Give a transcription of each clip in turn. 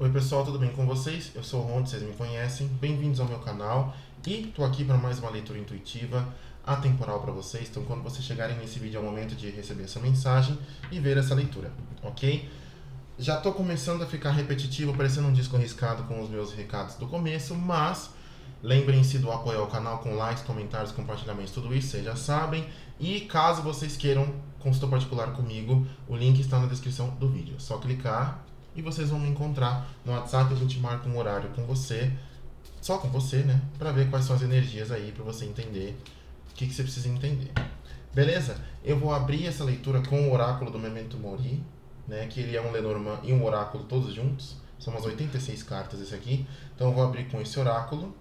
Oi pessoal, tudo bem com vocês? Eu sou o Ron, vocês me conhecem. Bem-vindos ao meu canal e estou aqui para mais uma leitura intuitiva atemporal para vocês. Então, quando vocês chegarem nesse vídeo, é o momento de receber essa mensagem e ver essa leitura, ok? Já estou começando a ficar repetitivo, parecendo um disco riscado com os meus recados do começo, mas lembrem-se do apoio ao canal com likes, comentários, compartilhamentos, tudo isso vocês já sabem. E caso vocês queiram consulta particular comigo, o link está na descrição do vídeo. É só clicar e vocês vão me encontrar no WhatsApp. A gente marca um horário com você, só com você, né? Pra ver quais são as energias aí, pra você entender o que você precisa entender. Beleza? Eu vou abrir essa leitura com o oráculo do Memento Mori, né? Que ele é um Lenormand e um oráculo todos juntos. São umas 86 cartas esse aqui. Então eu vou abrir com esse oráculo.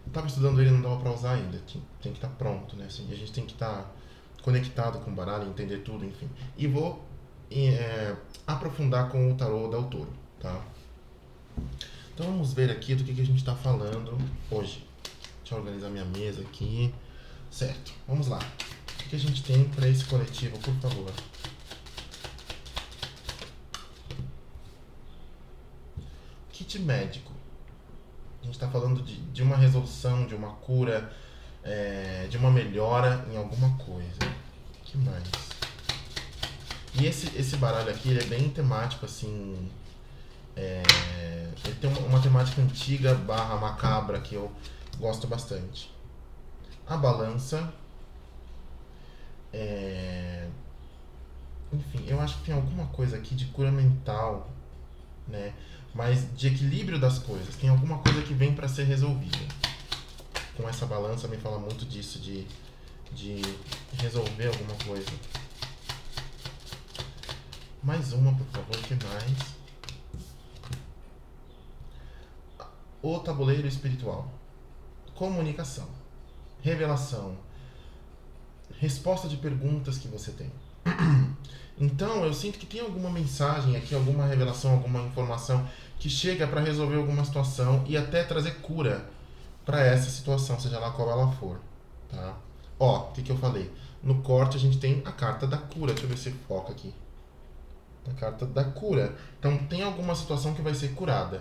Eu tava estudando ele, não dava pra usar ainda. Tem que estar pronto, né? Assim, a gente tem que estar conectado com o baralho, entender tudo, enfim. E vou aprofundar com o tarô del Toro, tá? Então vamos ver aqui do que a gente está falando hoje. Deixa eu organizar minha mesa aqui. Certo, vamos lá. O que a gente tem para esse coletivo, por favor? Kit médico. A gente está falando de uma resolução, de uma cura, de uma melhora em alguma coisa. O que mais? E esse baralho aqui, ele é bem temático, assim. Ele tem uma temática antiga barra macabra que eu gosto bastante. A balança. Enfim, eu acho que tem alguma coisa aqui de cura mental, né? Mas de equilíbrio das coisas. Tem alguma coisa que vem para ser resolvida. Com essa balança me fala muito disso, de resolver alguma coisa. Mais uma, por favor, o que mais? O tabuleiro espiritual. Comunicação. Revelação. Resposta de perguntas que você tem. Então, eu sinto que tem alguma mensagem aqui, alguma revelação, alguma informação que chega para resolver alguma situação e até trazer cura para essa situação, seja lá qual ela for, tá? Ó, o que eu falei? No corte a gente tem a carta da cura. Deixa eu ver se foca aqui. A carta da cura. Então, tem alguma situação que vai ser curada.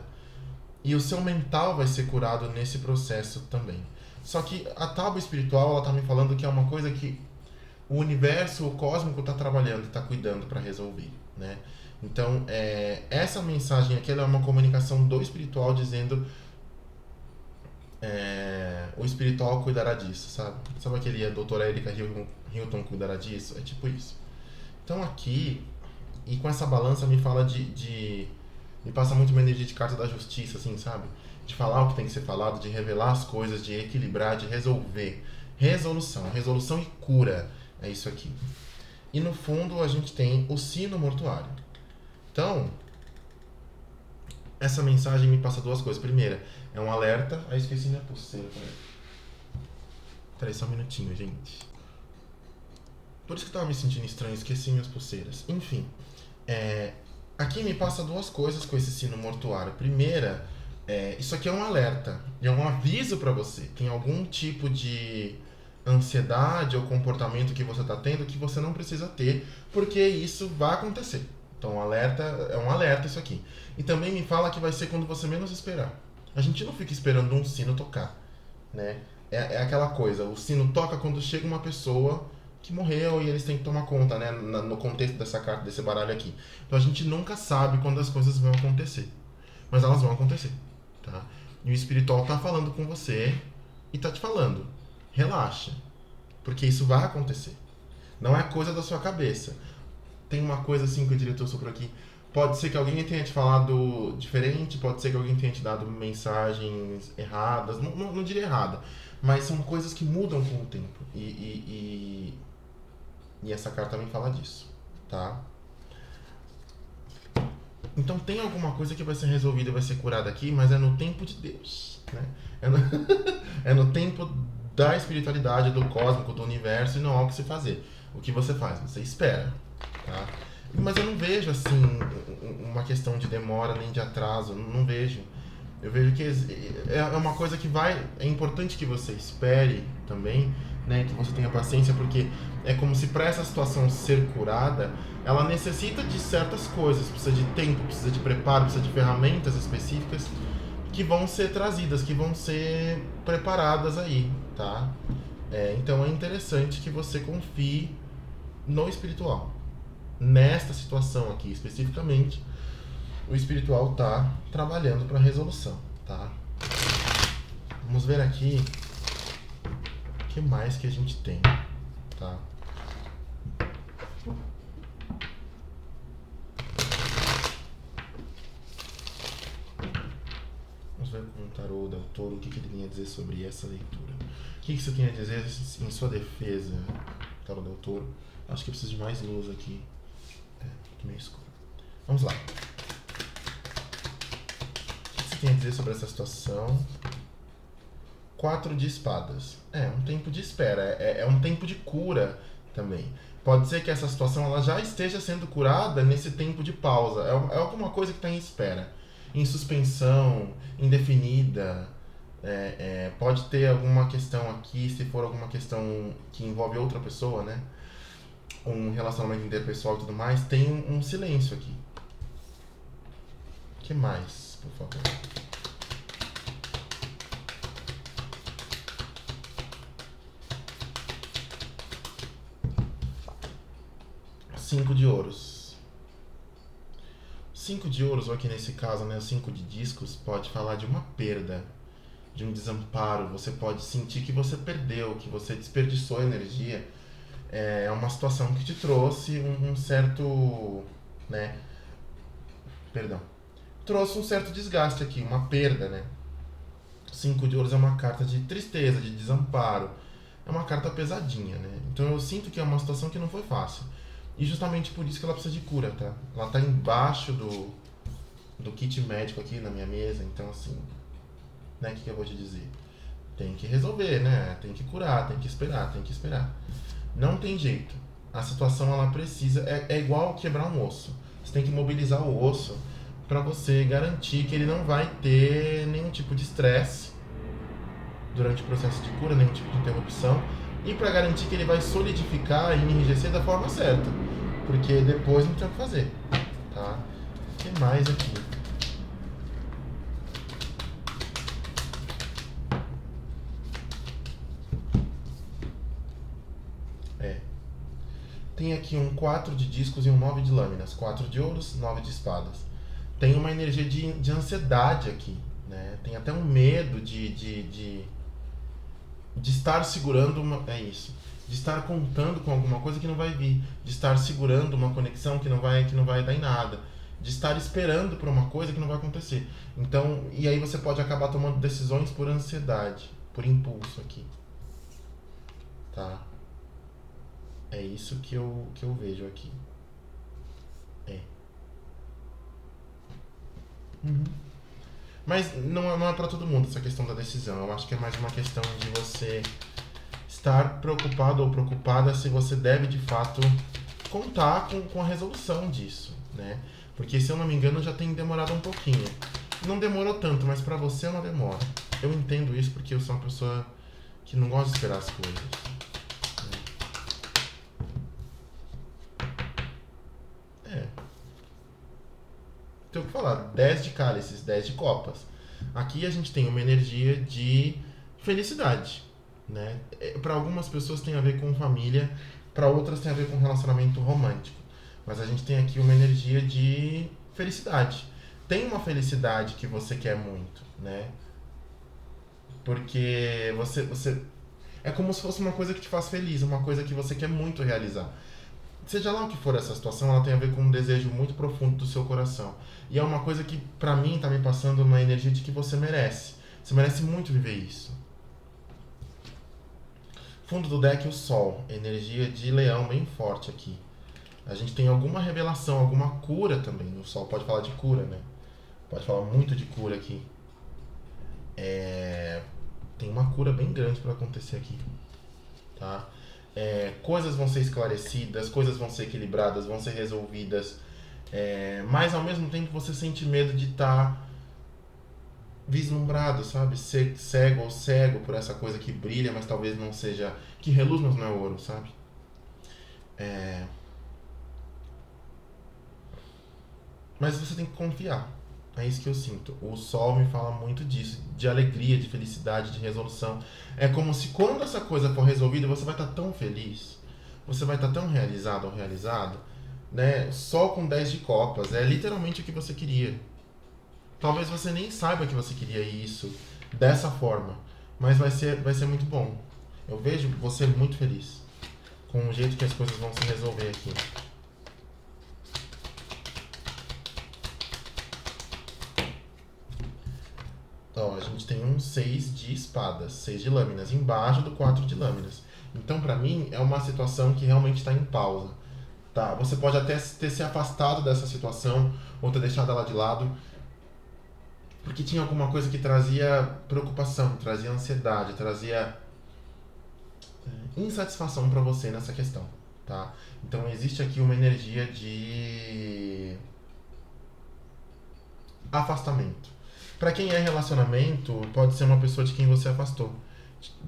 E o seu mental vai ser curado nesse processo também. Só que a tábua espiritual, ela tá me falando que é uma coisa que o universo, o cósmico tá trabalhando, tá cuidando para resolver, né? Então, essa mensagem aqui, ela é uma comunicação do espiritual dizendo o espiritual cuidará disso, sabe? Sabe aquele doutora Erika Hilton cuidará disso? É tipo isso. Então aqui, e com essa balança me fala me passa muito uma energia de carta da justiça, assim, sabe? De falar o que tem que ser falado, de revelar as coisas, de equilibrar, de resolver. Resolução e cura. É isso aqui. E no fundo a gente tem o sino mortuário. Então, essa mensagem me passa duas coisas. Primeira, é um alerta. Aí esqueci minha pulseira. Peraí, só um minutinho, gente. Por isso que eu tava me sentindo estranho, esqueci minhas pulseiras. Enfim, aqui me passa duas coisas com esse sino mortuário. Primeira, isso aqui é um alerta, é um aviso para você. Tem algum tipo de ansiedade ou comportamento que você está tendo que você não precisa ter, porque isso vai acontecer. Então, é um alerta isso aqui. E também me fala que vai ser quando você menos esperar. A gente não fica esperando um sino tocar, né? É aquela coisa, o sino toca quando chega uma pessoa que morreu e eles têm que tomar conta, né? No contexto dessa carta, desse baralho aqui. Então a gente nunca sabe quando as coisas vão acontecer. Mas elas vão acontecer, tá? E o espiritual tá falando com você e tá te falando, relaxa, porque isso vai acontecer. Não é coisa da sua cabeça. Tem uma coisa assim que o diretor soprou aqui. Pode ser que alguém tenha te falado diferente, pode ser que alguém tenha te dado mensagens erradas. Não diria errada, mas são coisas que mudam com o tempo. E essa carta me fala disso, tá? Então tem alguma coisa que vai ser resolvida e vai ser curada aqui, mas é no tempo de Deus, né? É no tempo da espiritualidade, do cósmico, do universo, e não há o que se fazer. O que você faz? Você espera, tá? Mas eu não vejo, assim, uma questão de demora nem de atraso, não vejo. Eu vejo que é uma coisa que é importante que você espere também, né? Que você tenha paciência, porque é como se para essa situação ser curada, ela necessita de certas coisas, precisa de tempo, precisa de preparo, precisa de ferramentas específicas que vão ser trazidas, que vão ser preparadas aí, tá? Então é interessante que você confie no espiritual. Nesta situação aqui especificamente, o espiritual tá trabalhando para resolução, tá? Vamos ver aqui o que mais que a gente tem, tá? Vamos ver com o tarô del Toro o que ele tem a dizer sobre essa leitura. O que você tem a dizer em sua defesa, tarô del Toro? Acho que eu preciso de mais luz aqui. Aqui meio escuro. Vamos lá. O que você tem a dizer sobre essa situação? 4 de espadas. Um tempo de espera. É um tempo de cura também. Pode ser que essa situação ela já esteja sendo curada nesse tempo de pausa. É alguma coisa que está em espera. Em suspensão, indefinida. Pode ter alguma questão aqui, se for alguma questão que envolve outra pessoa, né? Um relacionamento interpessoal e tudo mais, tem um silêncio aqui. O que mais, por favor? 5 de ouros. 5 de ouros, ou aqui nesse caso, né, o 5 de discos, pode falar de uma perda, de um desamparo. Você pode sentir que você perdeu, que você desperdiçou energia. É uma situação que te trouxe um certo, né, perdão, trouxe um certo desgaste aqui, uma perda, né. 5 de ouros é uma carta de tristeza, de desamparo. É uma carta pesadinha, né. Então eu sinto que é uma situação que não foi fácil. E justamente por isso que ela precisa de cura, tá? Ela tá embaixo do kit médico aqui na minha mesa, então assim, né, o que eu vou te dizer? Tem que resolver, né? Tem que curar, tem que esperar, tem que esperar. Não tem jeito. A situação ela precisa, é igual quebrar um osso. Você tem que mobilizar o osso para você garantir que ele não vai ter nenhum tipo de estresse durante o processo de cura, nenhum tipo de interrupção, e para garantir que ele vai solidificar e enrijecer da forma certa, porque depois não tem o que fazer, tá? O que mais aqui? Tem aqui um 4 de discos e um 9 de lâminas, 4 de ouros, 9 de espadas. Tem uma energia de ansiedade aqui, né? Tem até um medo de estar segurando uma... É isso. De estar contando com alguma coisa que não vai vir. De estar segurando uma conexão que não vai dar em nada. De estar esperando por uma coisa que não vai acontecer. Então, e aí você pode acabar tomando decisões por ansiedade, por impulso aqui. Tá? É isso que eu vejo aqui. Uhum. Mas não é pra todo mundo essa questão da decisão. Eu acho que é mais uma questão de você estar preocupado ou preocupada se você deve de fato contar com a resolução disso, né? Porque se eu não me engano já tem demorado um pouquinho. Não demorou tanto, mas pra você é uma demora. Eu entendo isso porque eu sou uma pessoa que não gosta de esperar as coisas. Tem o que falar, 10 de cálices, 10 de copas. Aqui a gente tem uma energia de felicidade, né? Para algumas pessoas tem a ver com família, para outras tem a ver com relacionamento romântico. Mas a gente tem aqui uma energia de felicidade. Tem uma felicidade que você quer muito, né? Porque você é como se fosse uma coisa que te faz feliz, uma coisa que você quer muito realizar. Seja lá o que for essa situação, ela tem a ver com um desejo muito profundo do seu coração. E é uma coisa que, pra mim, tá me passando uma energia de que você merece. Você merece muito viver isso. Fundo do deck, o Sol. Energia de leão bem forte aqui. A gente tem alguma revelação, alguma cura também. O Sol pode falar de cura, né? Pode falar muito de cura aqui. Tem uma cura bem grande pra acontecer aqui. Tá? Coisas vão ser esclarecidas, coisas vão ser equilibradas, vão ser resolvidas, mas ao mesmo tempo você sente medo de estar vislumbrado, sabe? Ser cego ou cego por essa coisa que brilha, mas talvez não seja. Que reluz, mas não é ouro, sabe? É, mas você tem que confiar. É isso que eu sinto. O sol me fala muito disso, de alegria, de felicidade, de resolução. É como se quando essa coisa for resolvida, você vai estar tão feliz, você vai estar tão realizado ou realizado, né? Sol com 10 de copas, é literalmente o que você queria. Talvez você nem saiba que você queria isso dessa forma, mas vai ser muito bom. Eu vejo você muito feliz com o jeito que as coisas vão se resolver aqui. Ó, a gente tem um 6 de espadas, 6 de lâminas, embaixo do 4 de lâminas. Então, pra mim, é uma situação que realmente está em pausa. Tá? Você pode até ter se afastado dessa situação ou ter deixado ela de lado, porque tinha alguma coisa que trazia preocupação, trazia ansiedade, trazia insatisfação pra você nessa questão. Tá? Então, existe aqui uma energia de afastamento. Pra quem é relacionamento, pode ser uma pessoa de quem você afastou.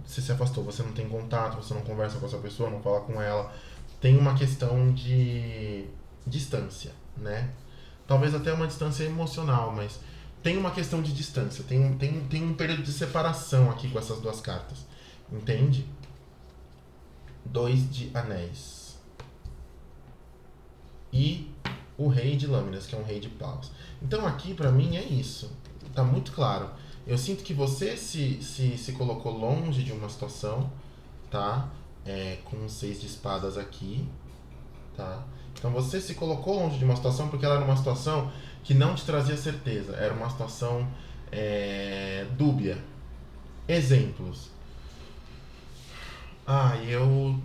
Você se afastou, você não tem contato, você não conversa com essa pessoa, não fala com ela. Tem uma questão de distância, né? Talvez até uma distância emocional, mas tem uma questão de distância. Tem um período de separação aqui com essas duas cartas. Entende? 2 de anéis. E o rei de lâminas, que é um rei de paus. Então aqui pra mim é isso. Tá muito claro. Eu sinto que você se colocou longe de uma situação, tá? Com um 6 de espadas aqui, tá? Então você se colocou longe de uma situação porque ela era uma situação que não te trazia certeza. Era uma situação dúbia. Exemplos. Eu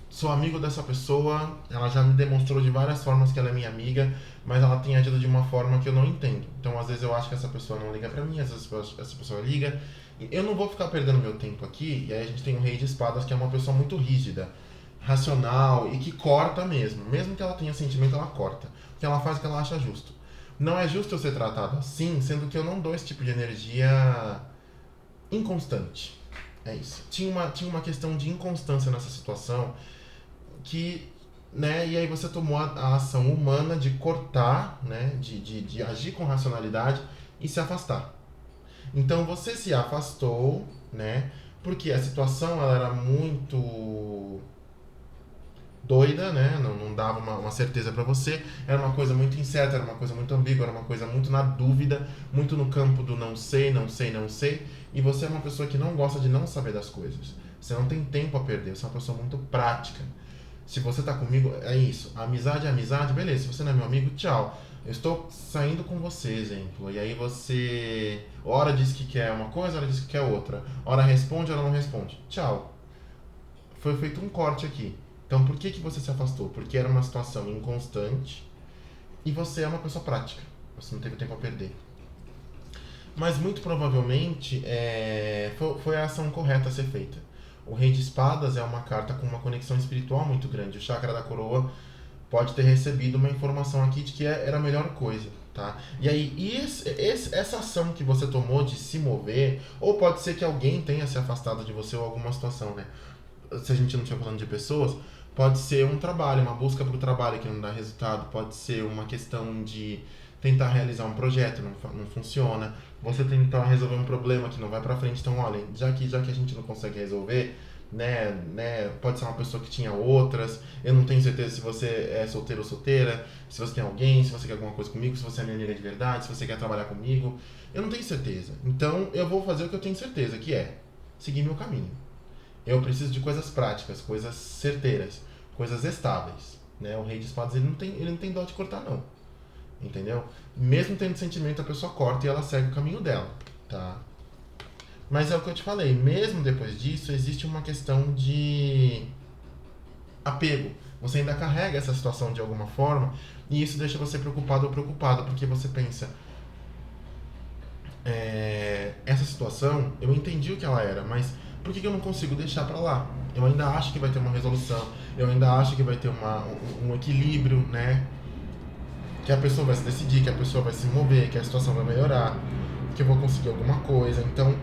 sou amigo dessa pessoa, ela já me demonstrou de várias formas que ela é minha amiga, mas ela tem agido de uma forma que eu não entendo. Então, às vezes eu acho que essa pessoa não liga pra mim, às vezes essa pessoa liga. Eu não vou ficar perdendo meu tempo aqui, e aí a gente tem um rei de espadas que é uma pessoa muito rígida, racional e que corta mesmo. Mesmo que ela tenha sentimento, ela corta. Porque ela faz o que ela acha justo. Não é justo eu ser tratado assim, sendo que eu não dou esse tipo de energia inconstante. É isso. Tinha uma questão de inconstância nessa situação que, né, e aí você tomou a ação humana de cortar, né, de agir com racionalidade e se afastar. Então você se afastou, né, porque a situação ela era muito doida, né, não dava uma certeza pra você, era uma coisa muito incerta, era uma coisa muito ambígua, era uma coisa muito na dúvida, muito no campo do não sei, não sei, não sei, e você é uma pessoa que não gosta de não saber das coisas. Você não tem tempo a perder, você é uma pessoa muito prática. Se você tá comigo, é isso. A amizade é amizade, beleza. Se você não é meu amigo, tchau. Eu estou saindo com você, exemplo. E aí você. Ora diz que quer uma coisa, ora diz que quer outra. Ora responde, ora não responde. Tchau. Foi feito um corte aqui. Então por que você se afastou? Porque era uma situação inconstante e você é uma pessoa prática. Você não teve tempo a perder. Mas muito provavelmente foi a ação correta a ser feita. O Rei de Espadas é uma carta com uma conexão espiritual muito grande. O Chakra da Coroa pode ter recebido uma informação aqui de que era a melhor coisa, tá? E aí, essa ação que você tomou de se mover, ou pode ser que alguém tenha se afastado de você ou alguma situação, né? Se a gente não estiver falando de pessoas, pode ser um trabalho, uma busca para o trabalho que não dá resultado, pode ser uma questão de tentar realizar um projeto, não funciona, você tentar resolver um problema que não vai pra frente, então olha, já que a gente não consegue resolver, pode ser uma pessoa que tinha outras, eu não tenho certeza se você é solteiro ou solteira, se você tem alguém, se você quer alguma coisa comigo, se você é minha amiga de verdade, se você quer trabalhar comigo, eu não tenho certeza, então eu vou fazer o que eu tenho certeza, que é seguir meu caminho. Eu preciso de coisas práticas, coisas certeiras, coisas estáveis, né? O Rei de Espadas ele não tem dó de cortar não. Entendeu? Mesmo tendo sentimento, a pessoa corta e ela segue o caminho dela, tá? Mas é o que eu te falei, mesmo depois disso, existe uma questão de apego. Você ainda carrega essa situação de alguma forma e isso deixa você preocupado ou preocupada, porque você pensa, essa situação, eu entendi o que ela era, mas por que eu não consigo deixar pra lá? Eu ainda acho que vai ter uma resolução, eu ainda acho que vai ter um equilíbrio, né? Que a pessoa vai se decidir, que a pessoa vai se mover, que a situação vai melhorar. que eu vou conseguir alguma coisa. Então,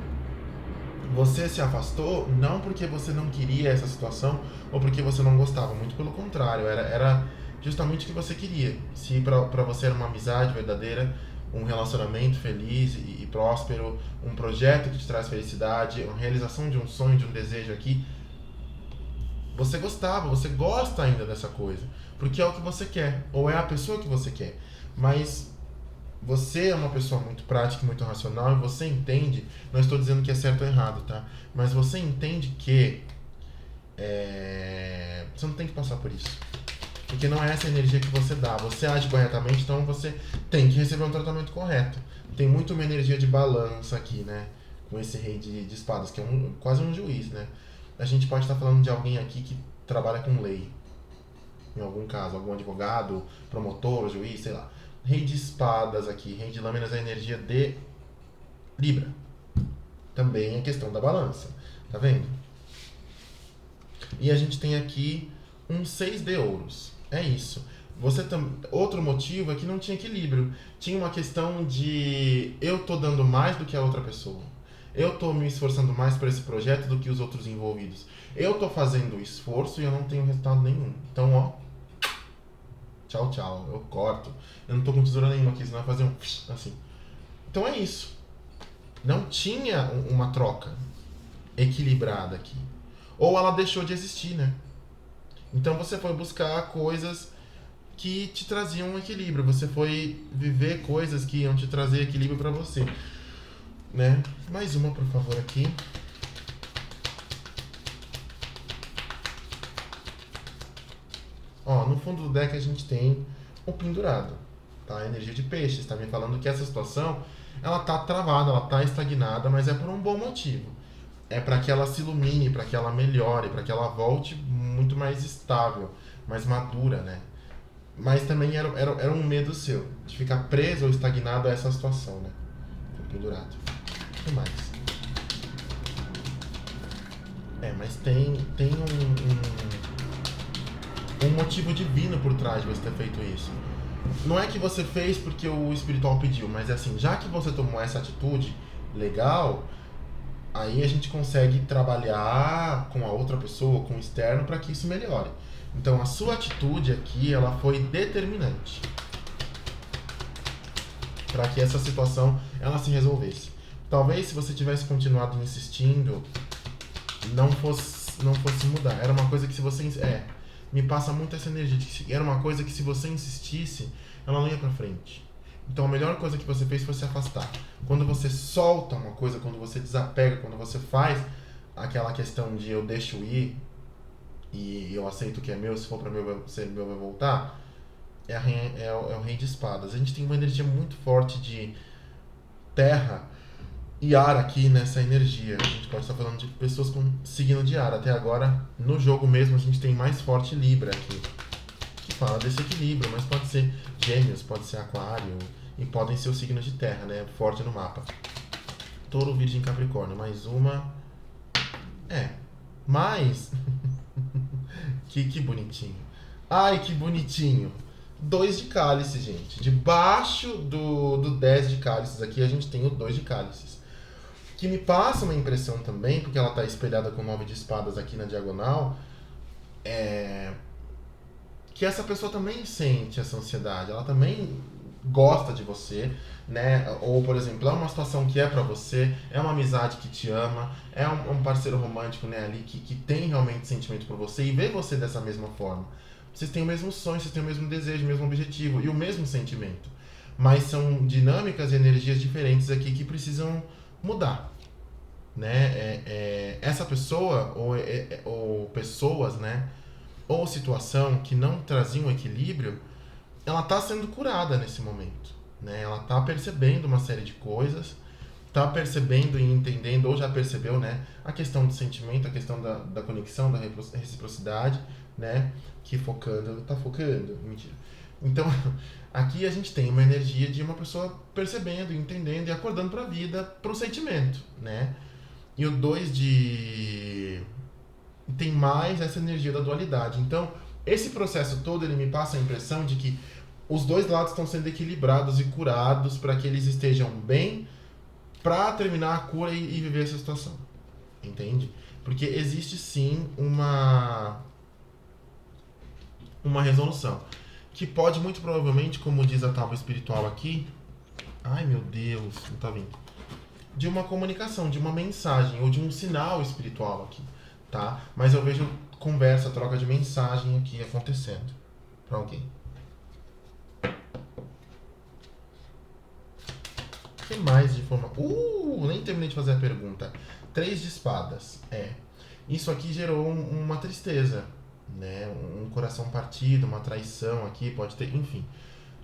você se afastou não porque você não queria essa situação ou porque você não gostava, muito pelo contrário, era justamente o que você queria. Se pra você era uma amizade verdadeira, um relacionamento feliz e próspero, um projeto que te traz felicidade, a realização de um sonho, de um desejo aqui, você gostava, você gosta ainda dessa coisa, porque é o que você quer, ou é a pessoa que você quer. Mas você é uma pessoa muito prática, muito racional, e você entende, não estou dizendo que é certo ou errado, tá? Mas você entende que você não tem que passar por isso. Porque não é essa energia que você dá. Você age corretamente, então você tem que receber um tratamento correto. Tem muito uma energia de balança aqui, né? Com esse rei de espadas, que é quase um juiz, né? A gente pode estar falando de alguém aqui que trabalha com lei. Em algum caso, algum advogado, promotor, juiz, sei lá. Rei de espadas aqui, rei de lâminas é a energia de Libra. Também é questão da balança. Tá vendo? E a gente tem aqui um 6 de ouros. É isso. Outro motivo é que não tinha equilíbrio. Tinha uma questão de eu tô dando mais do que a outra pessoa. Eu tô me esforçando mais para esse projeto do que os outros envolvidos. Eu tô fazendo o esforço e eu não tenho resultado nenhum. Então, ó, tchau, tchau. Eu corto. Eu não tô com tesoura nenhuma aqui, senão vai fazer um assim. Então é isso. Não tinha uma troca equilibrada aqui. Ou ela deixou de existir, né? Então você foi buscar coisas que te traziam um equilíbrio. Você foi viver coisas que iam te trazer equilíbrio pra você, né? Mais uma, por favor, aqui. Ó, no fundo do deck a gente tem o pendurado, tá? A energia de peixes, tá me falando que essa situação, ela tá travada, ela tá estagnada, mas é por um bom motivo. É para que ela se ilumine, para que ela melhore, para que ela volte muito mais estável, mais madura, né? Mas também era um medo seu, de ficar preso ou estagnado a essa situação, né? Pendurado. O que mais? Mas tem um motivo divino por trás de você ter feito isso. Não é que você fez porque o espiritual pediu, mas é assim, já que você tomou essa atitude legal, aí a gente consegue trabalhar com a outra pessoa, com o externo, para que isso melhore. Então a sua atitude aqui, ela foi determinante para que essa situação ela se resolvesse. Talvez se você tivesse continuado insistindo, não fosse mudar. Era uma coisa que se você me passa muito essa energia de que era uma coisa que se você insistisse, ela não ia para frente. Então a melhor coisa que você fez foi se afastar. Quando você solta uma coisa, quando você desapega, quando você faz aquela questão de eu deixo ir e eu aceito que é meu, se for para meu, ser meu vai voltar, é o rei de espadas. A gente tem uma energia muito forte de terra e ar aqui nessa energia. A gente pode estar falando de pessoas com signo de ar. Até agora, no jogo mesmo, a gente tem mais forte Libra aqui, que fala desse equilíbrio, mas pode ser Gêmeos, pode ser Aquário, e podem ser os signos de terra, né? Forte no mapa. Touro, Virgem, Capricórnio. Mais uma. Mais. que bonitinho. Ai, que bonitinho. 2 de cálice, gente. Debaixo do 10 de cálices aqui, a gente tem o 2 de cálices. Que me passa uma impressão também, porque ela está espelhada com o 9 de espadas aqui na diagonal, que essa pessoa também sente essa ansiedade. Ela também gosta de você, né? Ou, por exemplo, é uma situação que é pra você, é uma amizade que te ama, é um parceiro romântico, né, ali que tem realmente sentimento por você e vê você dessa mesma forma. Vocês têm o mesmo sonho, vocês têm o mesmo desejo, o mesmo objetivo e o mesmo sentimento. Mas são dinâmicas e energias diferentes aqui que precisam mudar, né? Essa pessoa ou pessoas, né? Ou situação que não traziam equilíbrio, ela está sendo curada nesse momento, né? Ela está percebendo uma série de coisas, está percebendo e entendendo, ou já percebeu, né? A questão do sentimento, a questão da conexão, da reciprocidade, né? Que tá focando, mentira. Então, aqui a gente tem uma energia de uma pessoa percebendo, entendendo e acordando para a vida, para o sentimento, né? E o 2 tem mais essa energia da dualidade. Então, esse processo todo, ele me passa a impressão de que os dois lados estão sendo equilibrados e curados para que eles estejam bem pra terminar a cura e viver essa situação. Entende? Porque existe sim uma resolução. Que pode muito provavelmente, como diz a tábua espiritual aqui. Ai meu Deus, não tá vindo. De uma comunicação, de uma mensagem ou de um sinal espiritual aqui, tá? Mas eu vejo conversa, troca de mensagem aqui acontecendo pra alguém. O que mais de forma... nem terminei de fazer a pergunta. 3 de espadas. Isso aqui gerou uma tristeza, né? Um coração partido, uma traição aqui, pode ter, enfim.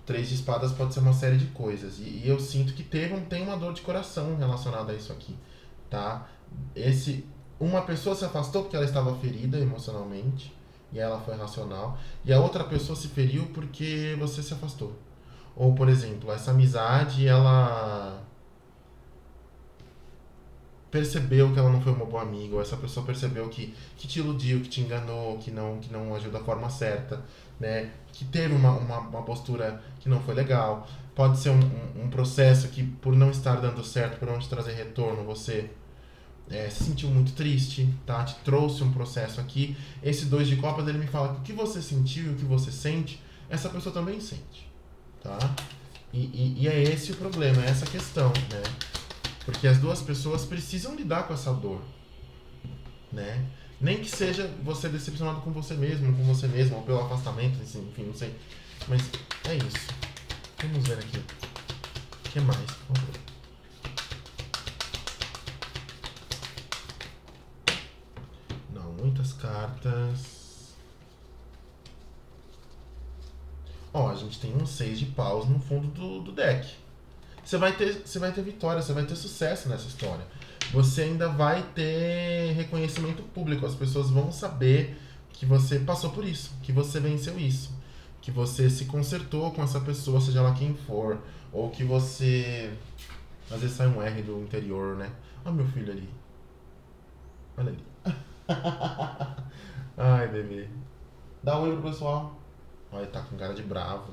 3 de espadas pode ser uma série de coisas. E eu sinto que tem uma dor de coração relacionada a isso aqui, tá? Uma pessoa se afastou porque ela estava ferida emocionalmente e ela foi racional. E a outra pessoa se feriu porque você se afastou. Ou, por exemplo, essa amizade, ela percebeu que ela não foi uma boa amiga, ou essa pessoa percebeu que te iludiu, que te enganou, que não agiu da forma certa, né? Que teve uma postura que não foi legal. Pode ser um processo que, por não estar dando certo, por não te trazer retorno, você se sentiu muito triste, tá? Te trouxe um processo aqui. Esse 2 de copas, ele me fala que o que você sentiu e o que você sente, essa pessoa também sente, tá? E é esse o problema, é essa a questão, né? Porque as duas pessoas precisam lidar com essa dor, né? Nem que seja você decepcionado com você mesmo, ou pelo afastamento, assim, enfim, não sei. Mas é isso. Vamos ver aqui. O que mais, por favor? Não, muitas cartas. Ó, a gente tem um 6 de paus no fundo do deck. Você vai ter vitória, você vai ter sucesso nessa história. Você ainda vai ter reconhecimento público. As pessoas vão saber que você passou por isso, que você venceu isso, que você se consertou com essa pessoa, seja lá quem for, ou que você... Às vezes sai um R do interior, né? Olha meu filho ali. Olha ali. Ai, bebê. Dá um oi pro pessoal. Olha, ele tá com cara de bravo.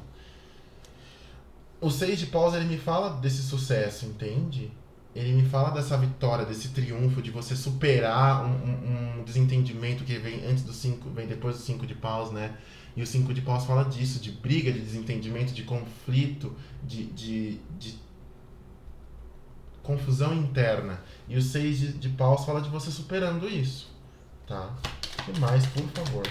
O 6 de paus, ele me fala desse sucesso, entende? Ele me fala dessa vitória, desse triunfo, de você superar um desentendimento que vem antes do 5, vem depois do 5 de paus, né? E o 5 de paus fala disso, de briga, de desentendimento, de conflito, de confusão interna. E o 6 de paus fala de você superando isso, tá? O que mais, por favor?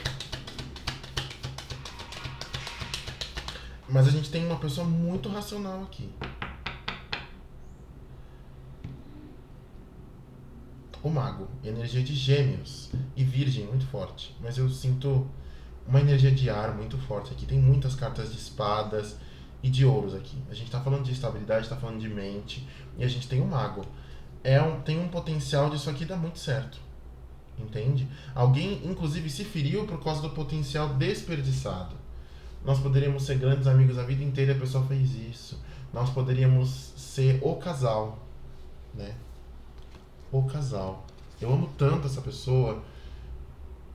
Mas a gente tem uma pessoa muito racional aqui. O mago, energia de gêmeos e virgem muito forte. Mas eu sinto uma energia de ar muito forte aqui. Tem muitas cartas de espadas e de ouros aqui. A gente tá falando de estabilidade, tá falando de mente. E a gente tem o mago. Tem um potencial disso aqui dar muito certo. Entende? Alguém, inclusive, se feriu por causa do potencial desperdiçado. Nós poderíamos ser grandes amigos a vida inteira e a pessoa fez isso. Nós poderíamos ser o casal, né? O casal. Eu amo tanto essa pessoa,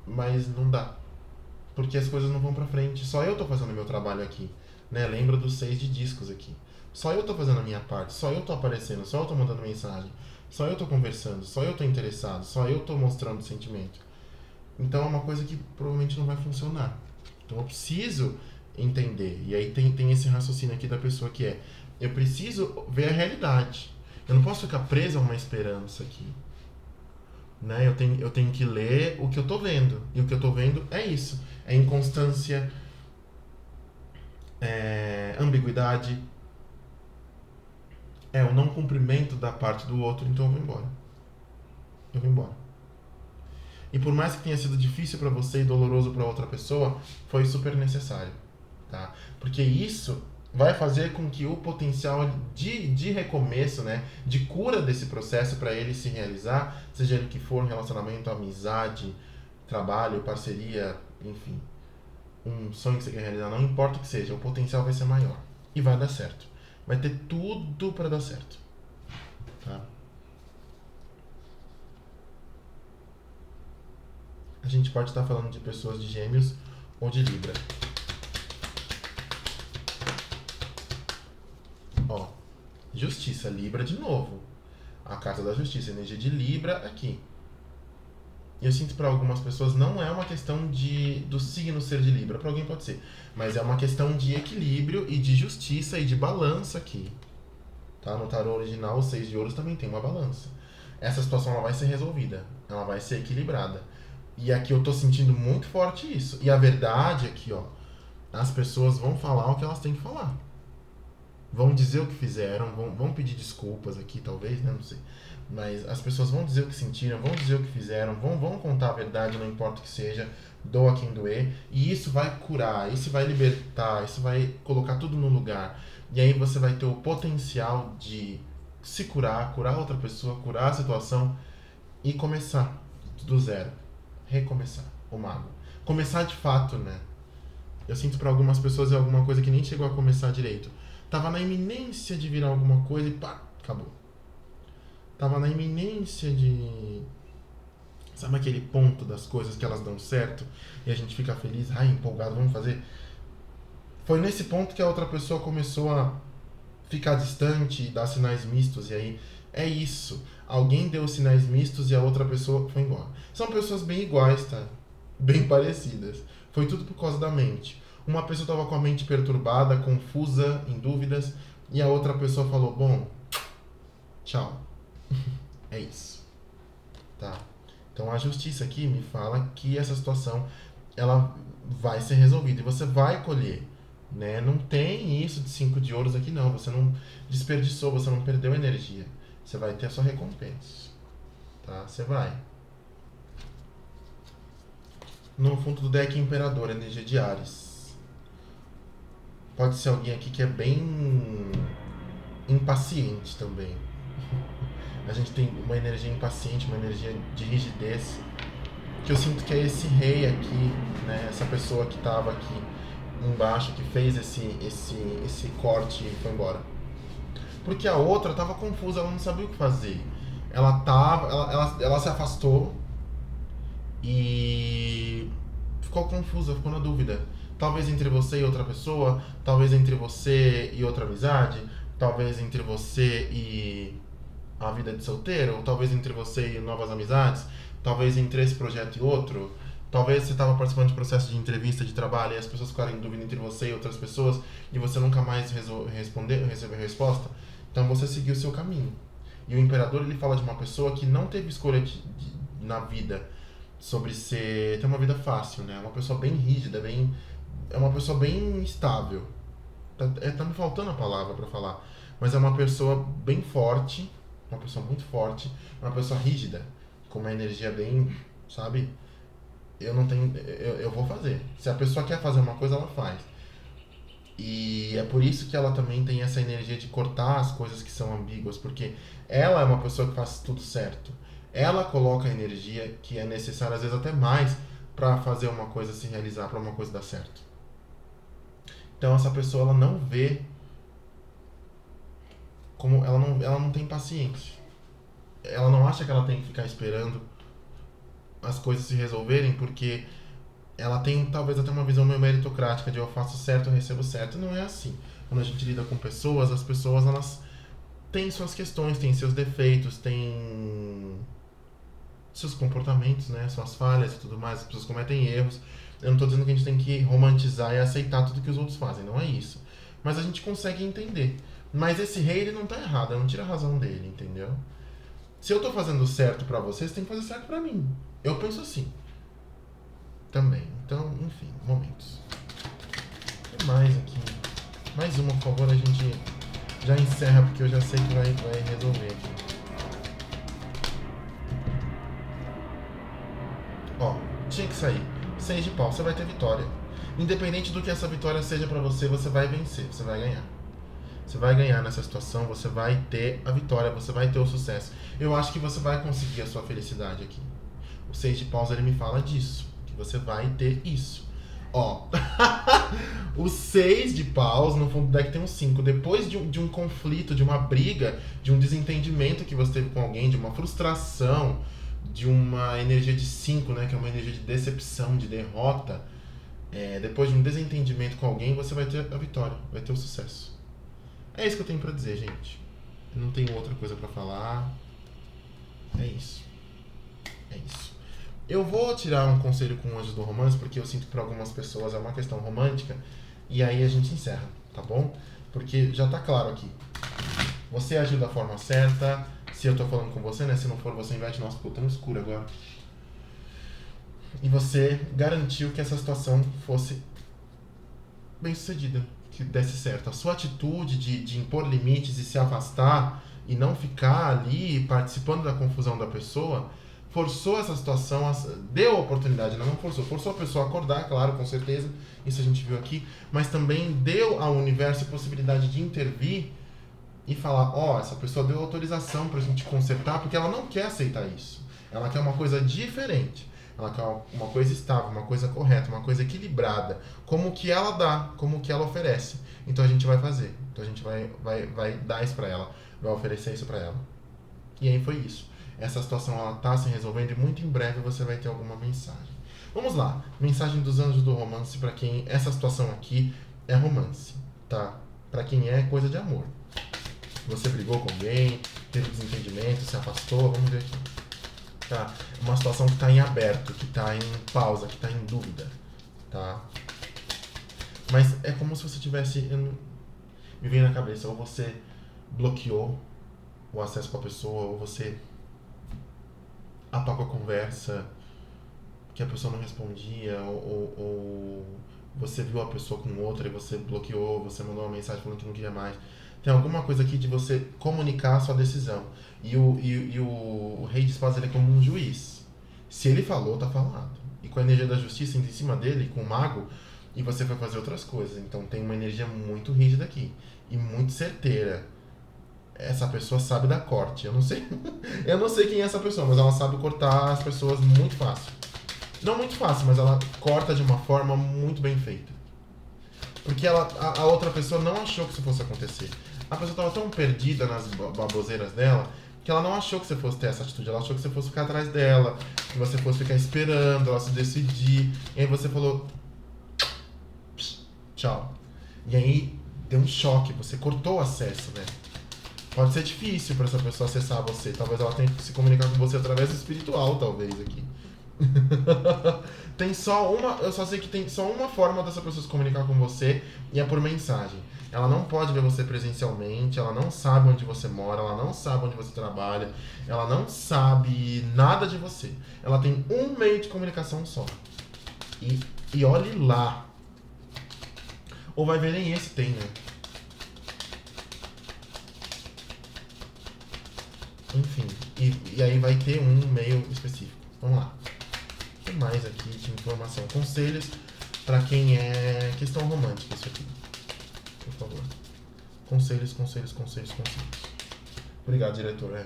mas não dá. Porque as coisas não vão pra frente. Só eu tô fazendo o meu trabalho aqui, né? Lembra dos 6 de discos aqui. Só eu tô fazendo a minha parte, só eu tô aparecendo, só eu tô mandando mensagem, só eu tô conversando, só eu tô interessado, só eu tô mostrando sentimento. Então é uma coisa que provavelmente não vai funcionar. Então eu preciso entender. E aí tem esse raciocínio aqui da pessoa que eu preciso ver a realidade. Eu não posso ficar preso a uma esperança aqui. Né? Eu tenho que ler o que eu tô vendo. E o que eu tô vendo é isso. É inconstância, é ambiguidade, é o não cumprimento da parte do outro, então eu vou embora. Eu vou embora. E por mais que tenha sido difícil pra você e doloroso pra outra pessoa, foi super necessário, tá? Porque isso vai fazer com que o potencial de recomeço, né, de cura desse processo para ele se realizar, seja ele que for, relacionamento, amizade, trabalho, parceria, enfim, um sonho que você quer realizar, não importa o que seja, o potencial vai ser maior e vai dar certo. Vai ter tudo para dar certo, tá? A gente pode estar falando de pessoas de Gêmeos ou de Libra. Ó, Justiça, Libra de novo. a carta da justiça, a energia de Libra aqui. E eu sinto para algumas pessoas não é uma questão do signo ser de Libra, para alguém pode ser, mas é uma questão de equilíbrio e de justiça e de balança aqui. Tá? No tarô original, o 6 de ouros também tem uma balança. Essa situação ela vai ser resolvida, ela vai ser equilibrada. E aqui eu tô sentindo muito forte isso. E a verdade é que, ó, as pessoas vão falar o que elas têm que falar. Vão dizer o que fizeram, vão pedir desculpas aqui, talvez, né? Não sei. Mas as pessoas vão dizer o que sentiram, vão dizer o que fizeram, vão contar a verdade, não importa o que seja, doa quem doer. E isso vai curar, isso vai libertar, isso vai colocar tudo no lugar. E aí você vai ter o potencial de se curar, curar outra pessoa, curar a situação e começar do zero. Recomeçar, o mago. Começar de fato, né? Eu sinto para algumas pessoas é alguma coisa que nem chegou a começar direito. Tava na iminência de virar alguma coisa e pá, acabou. Tava na iminência de... Sabe aquele ponto das coisas que elas dão certo e a gente fica feliz, ai, empolgado, vamos fazer? Foi nesse ponto que a outra pessoa começou a ficar distante e dar sinais mistos, e aí é isso. Alguém deu sinais mistos e a outra pessoa foi embora. São pessoas bem iguais, tá? Bem parecidas. Foi tudo por causa da mente. Uma pessoa estava com a mente perturbada, confusa, em dúvidas, e a outra pessoa falou, bom, tchau. É isso. Tá? Então a justiça aqui me fala que essa situação ela vai ser resolvida e você vai colher. Né? Não tem isso de 5 de ouros aqui não. Você não desperdiçou, você não perdeu energia. Você vai ter a sua recompensa. Tá? Você vai. No fundo do deck Imperador, energia de Ares. Pode ser alguém aqui que é bem impaciente também. A gente tem uma energia impaciente, uma energia de rigidez. Que eu sinto que é esse rei aqui, né? Essa pessoa que estava aqui embaixo, que fez esse corte e foi embora. Porque a outra estava confusa, ela não sabia o que fazer. Ela se afastou e ficou confusa, ficou na dúvida. Talvez entre você e outra pessoa, talvez entre você e outra amizade, talvez entre você e a vida de solteiro, ou talvez entre você e novas amizades, talvez entre esse projeto e outro. Talvez você estava participando de processo de entrevista de trabalho e as pessoas ficaram em dúvida entre você e outras pessoas e você nunca mais recebeu resposta. Então você seguiu o seu caminho. E o Imperador ele fala de uma pessoa que não teve escolha na vida sobre ter uma vida fácil, né? Uma pessoa bem rígida, é uma pessoa bem estável. Tá me faltando a palavra para falar, mas é uma pessoa bem forte, uma pessoa muito forte, uma pessoa rígida, com uma energia bem, sabe? Eu vou fazer. Se a pessoa quer fazer uma coisa, ela faz. E é por isso que ela também tem essa energia de cortar as coisas que são ambíguas, porque ela é uma pessoa que faz tudo certo. Ela coloca a energia que é necessária, às vezes até mais, para fazer uma coisa se realizar, para uma coisa dar certo. Então essa pessoa ela não vê como ela não tem paciência. Ela não acha que ela tem que ficar esperando as coisas se resolverem, porque ela tem talvez até uma visão meio meritocrática de eu faço certo, eu recebo certo. Não é assim. Quando a gente lida com pessoas, as pessoas elas têm suas questões, têm seus defeitos, têm seus comportamentos, né, suas falhas e tudo mais. As pessoas cometem erros. Eu não estou dizendo que a gente tem que romantizar e aceitar tudo que os outros fazem, não é isso. Mas a gente consegue entender. Mas esse rei, ele não tá errado, eu não tiro a razão dele, entendeu? Se eu tô fazendo certo pra vocês, tem que fazer certo pra mim. Eu penso assim. Também. Então, enfim, momentos. O que mais aqui? Mais uma, por favor, a gente já encerra, porque eu já sei que vai resolver aqui. Ó, tinha que sair. 6 de pau, você vai ter vitória. Independente do que essa vitória seja pra você, você vai vencer, você vai ganhar. Você vai ganhar nessa situação, você vai ter a vitória, você vai ter o sucesso. Eu acho que você vai conseguir a sua felicidade aqui. O 6 de paus, ele me fala disso, que você vai ter isso. Ó, o 6 de paus, no fundo do deck tem um 5. Depois de um conflito, de uma briga, de um desentendimento que você teve com alguém, de uma frustração, de uma energia de 5, né, que é uma energia de decepção, de derrota, depois de um desentendimento com alguém, você vai ter a vitória, vai ter o sucesso. É isso que eu tenho pra dizer, gente. Eu não tenho outra coisa pra falar. É isso. É isso. Eu vou tirar um conselho com o Anjos do Romance, porque eu sinto que para algumas pessoas é uma questão romântica, e aí a gente encerra, tá bom? Porque já tá claro aqui. Você agiu da forma certa, se eu tô falando com você, né? Se não for, você inverte. Nossa, ficou tão escuro agora. E você garantiu que essa situação fosse bem sucedida, que desse certo. A sua atitude de impor limites e se afastar e não ficar ali participando da confusão da pessoa, forçou essa situação, deu a oportunidade, não forçou a pessoa a acordar, claro, com certeza, isso a gente viu aqui, mas também deu ao universo a possibilidade de intervir e falar, ó, essa pessoa deu autorização pra gente consertar, porque ela não quer aceitar isso. Ela quer uma coisa diferente. Ela quer uma coisa estável, uma coisa correta, uma coisa equilibrada. Como que ela dá, como que ela oferece. Então a gente vai fazer. Então a gente vai dar isso pra ela, vai oferecer isso pra ela. E aí foi isso. Essa situação ela tá se resolvendo e muito em breve você vai ter alguma mensagem. Vamos lá. Mensagem dos Anjos do Romance pra quem essa situação aqui é romance, tá? Pra quem é coisa de amor. Você brigou com alguém, teve desentendimento, se afastou, vamos ver aqui. Tá? Uma situação que está em aberto, que está em pausa, que está em dúvida, tá? Mas é como se você tivesse... Me vem na cabeça, ou você bloqueou o acesso com a pessoa, ou você apagou a conversa, que a pessoa não respondia, ou você viu a pessoa com outra e você bloqueou, você mandou uma mensagem falando que não queria mais. Tem alguma coisa aqui de você comunicar a sua decisão. E o Rei de Espadas ele é como um juiz. Se ele falou, tá falado. E com a energia da justiça em cima dele, com o mago, e você vai fazer outras coisas. Então tem uma energia muito rígida aqui. E muito certeira. Essa pessoa sabe da corte. Eu não sei quem é essa pessoa, mas ela sabe cortar as pessoas muito fácil. Não muito fácil, mas ela corta de uma forma muito bem feita. Porque a outra pessoa não achou que isso fosse acontecer. A pessoa estava tão perdida nas baboseiras dela que ela não achou que você fosse ter essa atitude. Ela achou que você fosse ficar atrás dela, que você fosse ficar esperando ela se decidir. E aí você falou... tchau. E aí deu um choque, você cortou o acesso, né? Pode ser difícil para essa pessoa acessar você. Talvez ela tenha que se comunicar com você através do espiritual, talvez, aqui. Tem só uma... Eu só sei que tem só uma forma dessa pessoa se comunicar com você e é por mensagem. Ela não pode ver você presencialmente, ela não sabe onde você mora, ela não sabe onde você trabalha, ela não sabe nada de você. Ela tem um meio de comunicação só. E olhe lá. Ou vai ver, nem esse tem, né? Enfim, e aí vai ter um meio específico. Vamos lá. O que mais aqui de informação? Conselhos para quem é questão romântica, isso aqui. Por favor. Conselhos. Obrigado, diretor.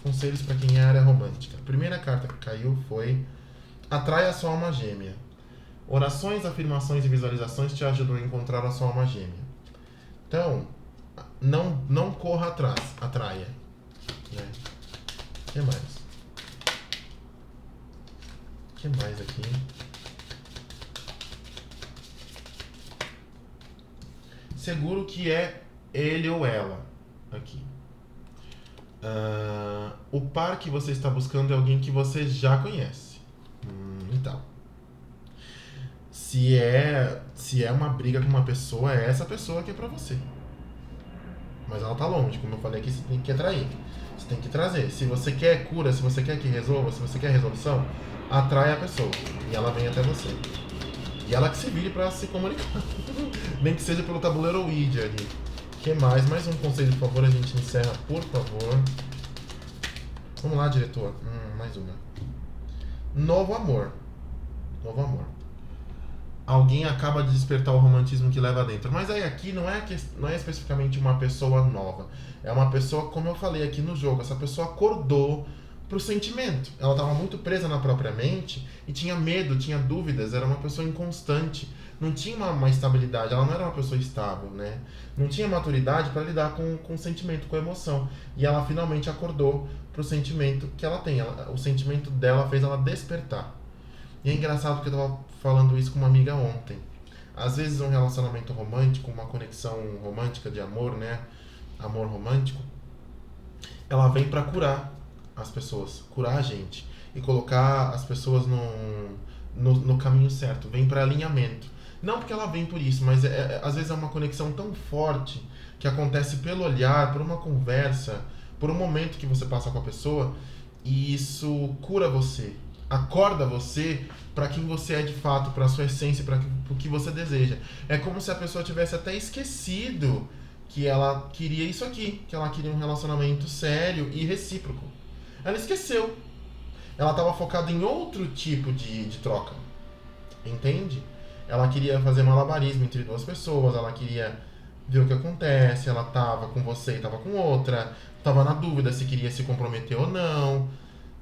Conselhos para quem é área romântica. A primeira carta que caiu foi: atrai a sua alma gêmea. Orações, afirmações e visualizações te ajudam a encontrar a sua alma gêmea. Então, não corra atrás, atraia. Né? O que mais? O que mais aqui? Seguro que é ele ou ela. Aqui. O par que você está buscando é alguém que você já conhece. Então. Se é uma briga com uma pessoa, é essa pessoa que é pra você. Mas ela tá longe, como eu falei aqui, você tem que atrair. Você tem que trazer. Se você quer cura, se você quer que resolva, se você quer resolução, atrai a pessoa. E ela vem até você. E ela que se vire pra se comunicar. Nem que seja pelo tabuleiro Ouija ali. O que mais? Mais um conselho, por favor, a gente encerra, por favor. Vamos lá, diretor. Mais uma. Novo amor. Alguém acaba de despertar o romantismo que leva dentro. Mas aí aqui não é especificamente uma pessoa nova. É uma pessoa, como eu falei aqui no jogo, essa pessoa acordou pro sentimento. Ela estava muito presa na própria mente e tinha medo, tinha dúvidas, era uma pessoa inconstante. Não tinha uma estabilidade, ela não era uma pessoa estável, né? Não tinha maturidade para lidar com o sentimento, com a emoção. E ela finalmente acordou pro sentimento que ela tem. O sentimento dela fez ela despertar. E é engraçado porque eu tava falando isso com uma amiga ontem. Às vezes um relacionamento romântico, uma conexão romântica de amor, né? Amor romântico, ela vem pra curar. as pessoas, curar a gente e colocar as pessoas no caminho certo, vem para alinhamento. Não porque ela vem por isso, mas às vezes é uma conexão tão forte que acontece pelo olhar, por uma conversa, por um momento que você passa com a pessoa, e isso cura você, acorda você para quem você é de fato, para sua essência, para o que você deseja. É como se a pessoa tivesse até esquecido que ela queria isso aqui, que ela queria um relacionamento sério e recíproco. Ela esqueceu. Ela estava focada em outro tipo de troca. Entende? Ela queria fazer malabarismo entre duas pessoas, ela queria ver o que acontece, ela estava com você e estava com outra, estava na dúvida se queria se comprometer ou não.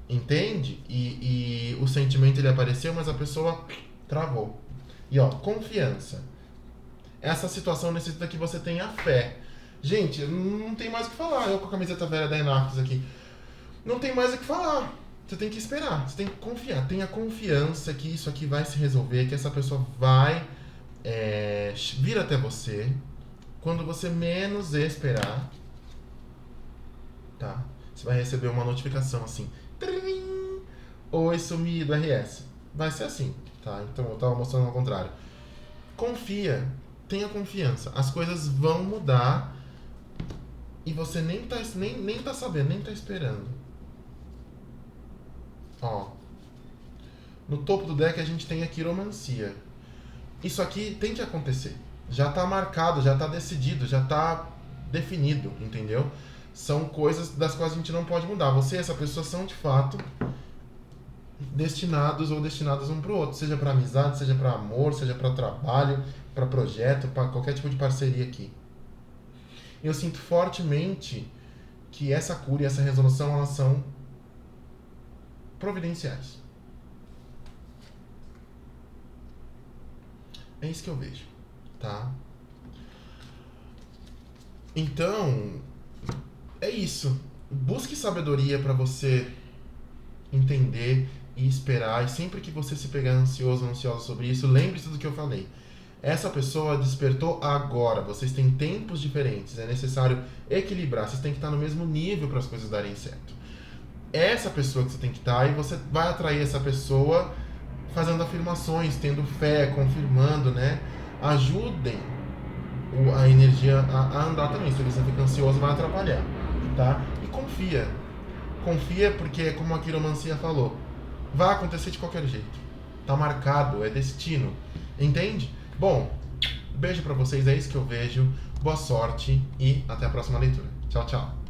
Entende? E o sentimento ele apareceu, mas a pessoa travou. E ó, confiança. Essa situação necessita que você tenha fé. Gente, não tem mais o que falar. Eu com a camiseta velha da Enactus aqui. Não tem mais o que falar. Você tem que esperar, você tem que confiar. Tenha confiança que isso aqui vai se resolver, que essa pessoa vai vir até você quando você menos esperar. Tá? Você vai receber uma notificação assim. Trim! Oi, sumido, RS. Vai ser assim, tá? Então eu tava mostrando ao contrário. Confia, tenha confiança. As coisas vão mudar e você nem tá sabendo, nem tá esperando. Ó, no topo do deck a gente tem a quiromancia. Isso aqui tem que acontecer. Já tá marcado, já tá decidido, já tá definido, entendeu? São coisas das quais a gente não pode mudar. Você e essa pessoa são de fato destinados ou destinadas um pro outro, seja para amizade, seja para amor, seja para trabalho, para projeto, para qualquer tipo de parceria aqui. Eu sinto fortemente que essa cura e essa resolução elas são providenciais. É isso que eu vejo, tá? Então, é isso. Busque sabedoria para você entender e esperar. E sempre que você se pegar ansioso ou ansiosa sobre isso, lembre-se do que eu falei. Essa pessoa despertou agora. Vocês têm tempos diferentes. É necessário equilibrar. Vocês têm que estar no mesmo nível para as coisas darem certo. Essa pessoa que você tem que estar, e você vai atrair essa pessoa fazendo afirmações, tendo fé, confirmando, né? Ajudem a energia a andar também. Se você fica ansioso, vai atrapalhar, tá? E confia. Confia porque, como a quiromancia falou, vai acontecer de qualquer jeito. Tá marcado, é destino. Entende? Bom, beijo pra vocês, é isso que eu vejo. Boa sorte e até a próxima leitura. Tchau, tchau.